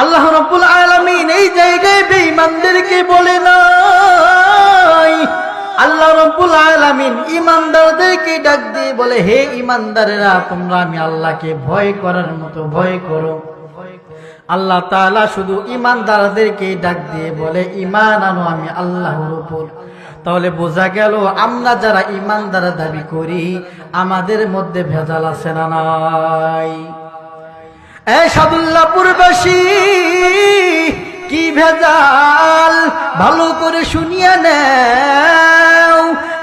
আল্লাহ রাব্বুল আলামিন এই জায়গায় বেঈমানদেরকে বলে নাই, আল্লাহ রাব্বুল আলামিন ঈমানদারদেরকে ডাক দিয়ে বলে, হে ঈমানদারেরা, তোমরা আমি আল্লাহকে ভয় করার মতো ভয় করো। আল্লাহ তাআলা শুধু ঈমানদারদেরকে ডাক দিয়ে বলে, ঈমান আনো আমি আল্লাহর উপর। তাহলে বোঝা গেল আমরা যারা ঈমানদার দাবি করি আমাদের মধ্যে ভেজাল আছে না নাই? এই সাদুল্লাহপুরবাসী, কি ভেজাল ভালো করে শুনিয়া নাও।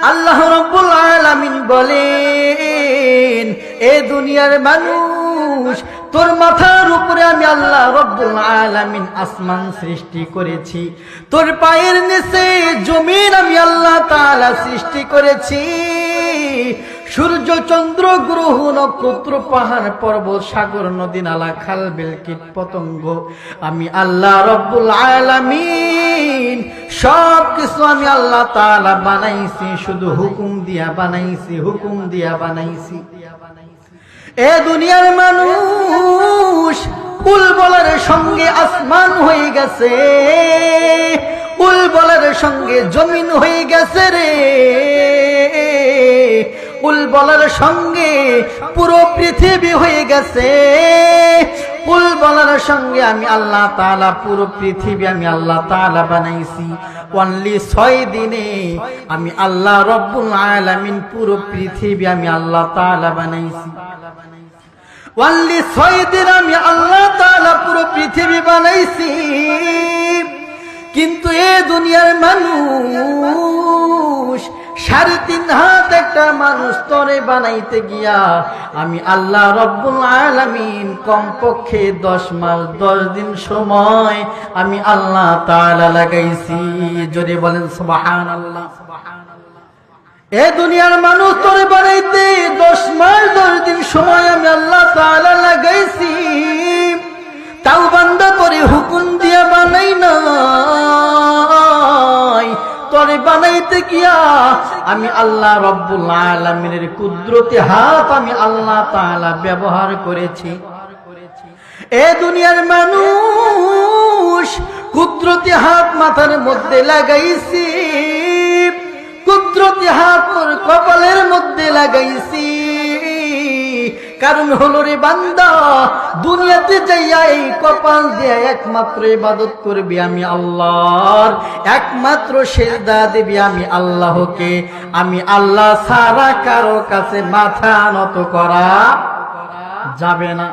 আল্লাহ রাব্বুল আলামিন বলেন, এ দুনিয়ার মানুষ, তোর মাথার উপরে আমি আল্লাহ রাব্বুল আলামিন আসমান সৃষ্টি করেছি, তোর পায়ের নিচে জমিন আমি আল্লাহ তাআলা সৃষ্টি করেছি। সূর্য চন্দ্র গ্রহ নক্ষত্র পাহাড় পর্বত সাগর নদী নালা খাল বিল কীট পতঙ্গ আমি আল্লাহ রাব্বুল আলামিন সব কিছু আমি আল্লাহ তাআলা বানাইছি, শুধু হুকুম দিয়া বানাইছি, হুকুম দিয়া বানাইছি। এ দুনিয়ার মানুষ, কুল বলার সঙ্গে আসমান হয়ে গেছে, কুল বলার সঙ্গে জমিন হয়ে গেছে রে, কুল বলার সঙ্গে পুরো পৃথিবী হয়ে গেছে। কুল বলার সঙ্গে আমি আল্লাহ তাআলা পুরো পৃথিবী আমি আল্লাহ তাআলা বানাইছি। অনলি 6 দিনে আমি আল্লাহ রাব্বুল আলামিন পুরো পৃথিবী আমি আল্লাহ তাআলা বানাইছি। অনলি 6 দিন আমি আল্লাহ তাআলা পুরো পৃথিবী বানাইছি। কিন্তু এ দুনিয়ার মানুষ 3.5 হাত একটা মানুষ তরে বানাইতে গিয়া আমি আল্লাহ রাব্বুল আলামিন কমপক্ষে 10 মাস 10 দিন সময় আমি আল্লাহ তাআলা লাগাইছি। জোরে বলেন সুবহানাল্লাহ। এ দুনিয়ার মানুষ তরে বানাইতে 10 মাস 10 দিন সময় আমি আল্লাহ তাআলা লাগাইছি। তাও বান্দা করে হুকুম দিয়া বানাই নাই, তরে বানাইতে গিয়া আমি আল্লাহ রাব্বুল আলামিনের কুদরতি হাত আমি আল্লাহ তাআলা ব্যবহার করেছি। এ দুনিয়ার মানুষ, কুদরতি হাত মাথার মধ্যে লাগাইছি, কুদরতি হাত তোর কপালের মধ্যে লাগাইছি। কারণ হলো রে বান্দা, দুনিয়াতে যাইয়া এই কপাল দিয়ে একমাত্র ইবাদত করবি আমি আল্লাহর, একমাত্র সিজদা দিবি আমি আল্লাহকে। আমি আল্লাহ ছাড়া কারো কাছে মাথা নত করা যাবে না।